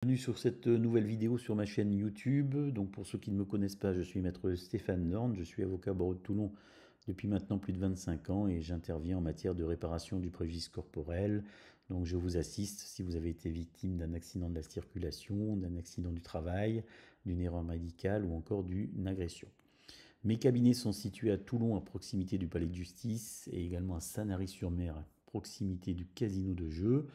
Bienvenue sur cette nouvelle vidéo sur ma chaîne YouTube. Donc pour ceux qui ne me connaissent pas, je suis maître Stéphane Norne, je suis avocat au barreau de Toulon depuis maintenant plus de 25 ans et j'interviens en matière de réparation du préjudice corporel. Donc je vous assiste si vous avez été victime d'un accident de la circulation, d'un accident du travail, d'une erreur médicale ou encore d'une agression. Mes cabinets sont situés à Toulon à proximité du palais de justice et également à Sanary-sur-Mer à proximité du casino de jeu.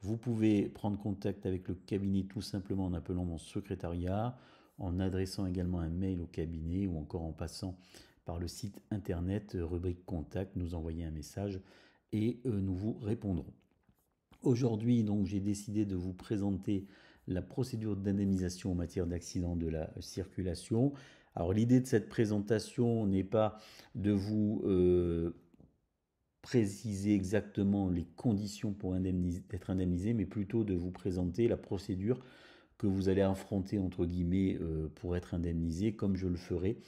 Vous pouvez prendre contact avec le cabinet tout simplement en appelant mon secrétariat, en adressant également un mail au cabinet ou encore en passant par le site internet rubrique contact, nous envoyer un message et nous vous répondrons. Aujourd'hui, donc, j'ai décidé de vous présenter la procédure d'indemnisation en matière d'accident de la circulation. Alors, l'idée de cette présentation n'est pas de vous préciser exactement les conditions pour d'être indemnisé, mais plutôt de vous présenter la procédure que vous allez affronter, entre guillemets, pour être indemnisé, comme je le ferai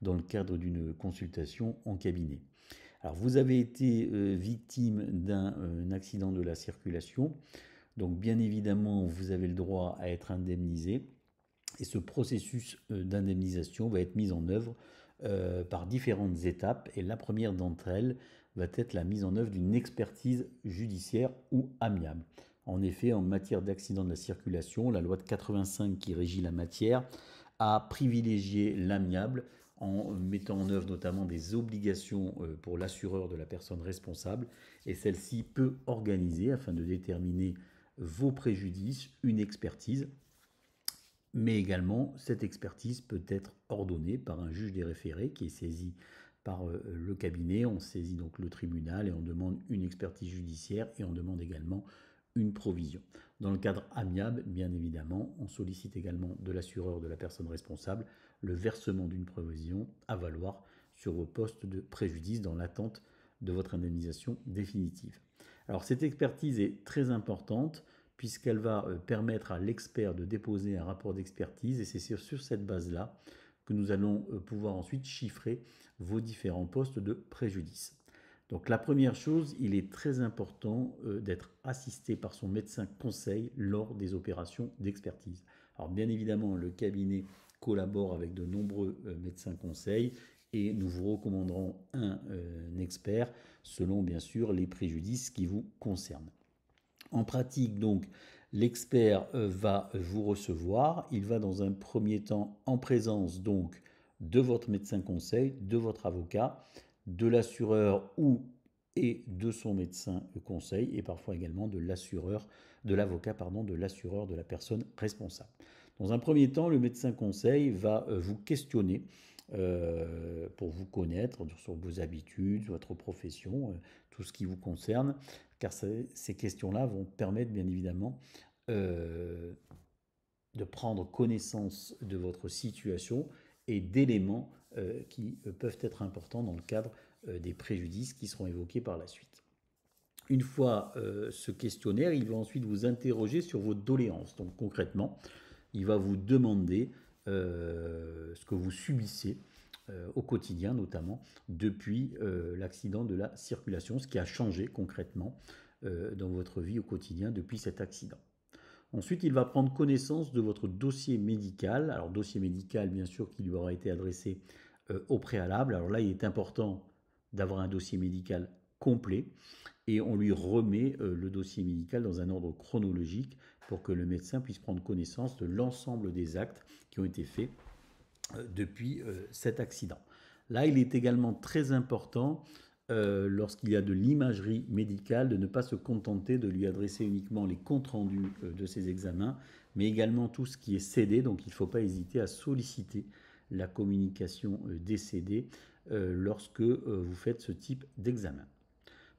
dans le cadre d'une consultation en cabinet. Alors, vous avez été victime d'un accident de la circulation, donc bien évidemment, vous avez le droit à être indemnisé, et ce processus d'indemnisation va être mis en œuvre par différentes étapes, et la première d'entre elles va être la mise en œuvre d'une expertise judiciaire ou amiable. En effet, en matière d'accident de la circulation, la loi de 85 qui régit la matière a privilégié l'amiable en mettant en œuvre notamment des obligations pour l'assureur de la personne responsable, et celle-ci peut organiser, afin de déterminer vos préjudices, une expertise, mais également cette expertise peut être ordonnée par un juge des référés qui est saisi par le cabinet. On saisit donc le tribunal et on demande une expertise judiciaire et on demande également une provision. Dans le cadre amiable, bien évidemment, on sollicite également de l'assureur de la personne responsable le versement d'une provision à valoir sur vos postes de préjudice dans l'attente de votre indemnisation définitive. Alors cette expertise est très importante puisqu'elle va permettre à l'expert de déposer un rapport d'expertise et c'est sur cette base-là que nous allons pouvoir ensuite chiffrer vos différents postes de préjudice. Donc la première chose, il est très important d'être assisté par son médecin conseil lors des opérations d'expertise. Alors bien évidemment, le cabinet collabore avec de nombreux médecins conseils et nous vous recommanderons un expert selon bien sûr les préjudices qui vous concernent. En pratique, donc, l'expert va vous recevoir. Il va dans un premier temps en présence donc de votre médecin conseil, de votre avocat, de l'assureur ou et de son médecin conseil et parfois également de l'assureur, de l'avocat, pardon, de l'assureur de la personne responsable. Dans un premier temps, le médecin conseil va vous questionner pour vous connaître sur vos habitudes, votre profession, tout ce qui vous concerne, car ces questions-là vont permettre bien évidemment de prendre connaissance de votre situation et d'éléments qui peuvent être importants dans le cadre des préjudices qui seront évoqués par la suite. Une fois ce questionnaire, il va ensuite vous interroger sur vos doléances. Donc concrètement, il va vous demander ce que vous subissez au quotidien, notamment depuis l'accident de la circulation, ce qui a changé concrètement dans votre vie au quotidien depuis cet accident. Ensuite, il va prendre connaissance de votre dossier médical. Alors, dossier médical, bien sûr, qui lui aura été adressé au préalable. Alors là, il est important d'avoir un dossier médical complet et on lui remet le dossier médical dans un ordre chronologique pour que le médecin puisse prendre connaissance de l'ensemble des actes qui ont été faits depuis cet accident. Là, il est également très important, lorsqu'il y a de l'imagerie médicale, de ne pas se contenter de lui adresser uniquement les comptes rendus de ses examens, mais également tout ce qui est CD. Donc il ne faut pas hésiter à solliciter la communication des CD lorsque vous faites ce type d'examen.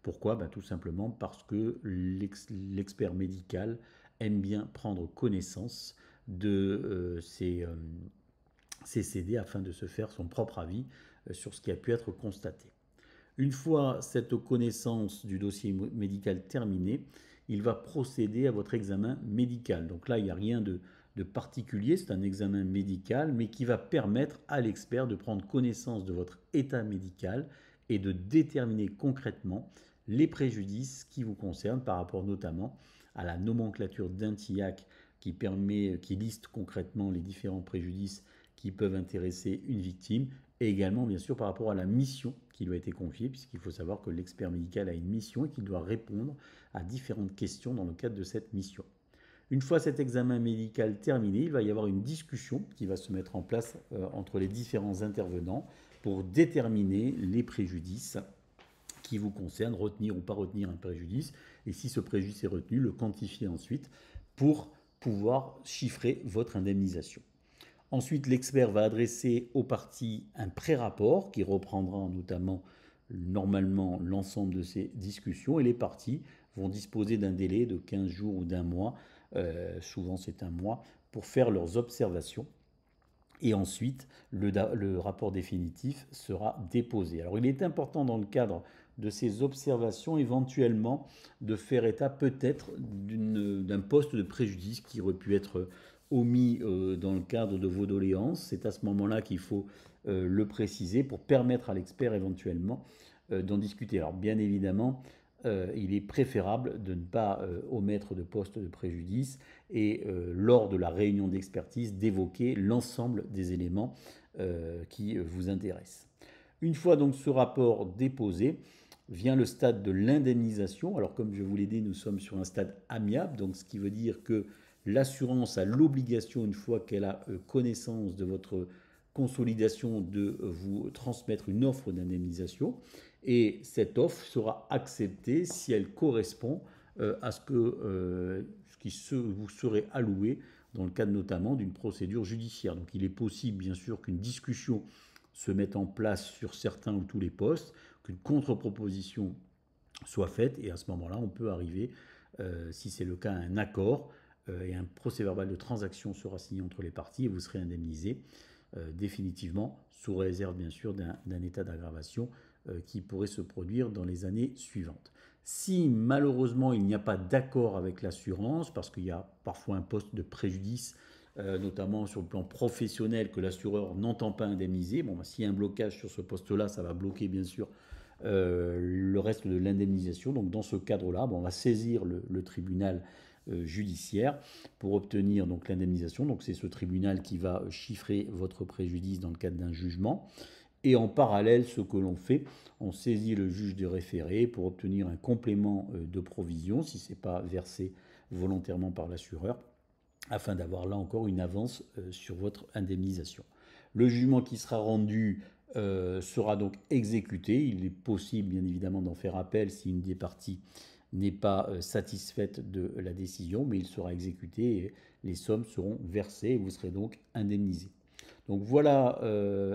Pourquoi? Tout simplement parce que l'expert médical aime bien prendre connaissance de ces CD afin de se faire son propre avis sur ce qui a pu être constaté. Une fois cette connaissance du dossier médical terminée, il va procéder à votre examen médical. Donc là, il n'y a rien de particulier, c'est un examen médical, mais qui va permettre à l'expert de prendre connaissance de votre état médical et de déterminer concrètement les préjudices qui vous concernent par rapport notamment à la nomenclature d'Intillac qui liste concrètement les différents préjudices qui peuvent intéresser une victime, et également bien sûr par rapport à la mission qui lui a été confiée, puisqu'il faut savoir que l'expert médical a une mission et qu'il doit répondre à différentes questions dans le cadre de cette mission. Une fois cet examen médical terminé, il va y avoir une discussion qui va se mettre en place entre les différents intervenants pour déterminer les préjudices qui vous concernent, retenir ou pas retenir un préjudice, et si ce préjudice est retenu, le quantifier ensuite pour pouvoir chiffrer votre indemnisation. Ensuite, l'expert va adresser aux parties un pré-rapport qui reprendra notamment normalement l'ensemble de ces discussions, et les parties vont disposer d'un délai de 15 jours ou d'un mois, souvent c'est un mois, pour faire leurs observations. Et ensuite, le rapport définitif sera déposé. Alors il est important dans le cadre de ces observations éventuellement de faire état peut-être d'un poste de préjudice qui aurait pu être omis dans le cadre de vos doléances. C'est à ce moment-là qu'il faut le préciser pour permettre à l'expert éventuellement d'en discuter. Alors bien évidemment, il est préférable de ne pas omettre de poste de préjudice et lors de la réunion d'expertise d'évoquer l'ensemble des éléments qui vous intéressent. Une fois donc ce rapport déposé, vient le stade de l'indemnisation. Alors comme je vous l'ai dit, nous sommes sur un stade amiable, donc ce qui veut dire que l'assurance a l'obligation, une fois qu'elle a connaissance de votre consolidation, de vous transmettre une offre d'indemnisation. Et cette offre sera acceptée si elle correspond à ce qui vous serait alloué dans le cadre notamment d'une procédure judiciaire. Donc il est possible bien sûr qu'une discussion se mette en place sur certains ou tous les postes, qu'une contre-proposition soit faite, et à ce moment-là on peut arriver, si c'est le cas, à un accord, et un procès-verbal de transaction sera signé entre les parties et vous serez indemnisé définitivement, sous réserve bien sûr d'un état d'aggravation qui pourrait se produire dans les années suivantes. Si malheureusement il n'y a pas d'accord avec l'assurance, parce qu'il y a parfois un poste de préjudice, notamment sur le plan professionnel, que l'assureur n'entend pas indemniser, bon, s'il y a un blocage sur ce poste-là, ça va bloquer bien sûr le reste de l'indemnisation. Donc dans ce cadre-là, on va saisir le tribunal judiciaire pour obtenir donc l'indemnisation. Donc c'est ce tribunal qui va chiffrer votre préjudice dans le cadre d'un jugement. Et en parallèle, ce que l'on fait, on saisit le juge de référé pour obtenir un complément de provision si ce n'est pas versé volontairement par l'assureur, afin d'avoir là encore une avance sur votre indemnisation. Le jugement qui sera rendu sera donc exécuté. Il est possible bien évidemment d'en faire appel si une des parties n'est pas satisfaite de la décision, mais il sera exécuté et les sommes seront versées et vous serez donc indemnisé. Donc voilà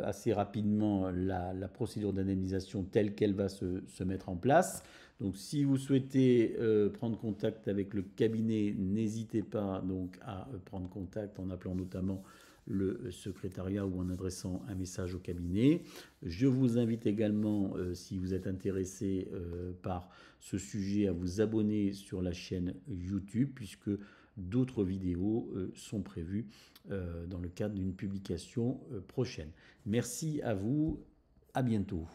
assez rapidement la procédure d'indemnisation telle qu'elle va se mettre en place. Donc si vous souhaitez prendre contact avec le cabinet, n'hésitez pas donc à prendre contact en appelant notamment le secrétariat ou en adressant un message au cabinet. Je vous invite également, si vous êtes intéressé par ce sujet, à vous abonner sur la chaîne YouTube, puisque d'autres vidéos sont prévues dans le cadre d'une publication prochaine. Merci à vous, à bientôt.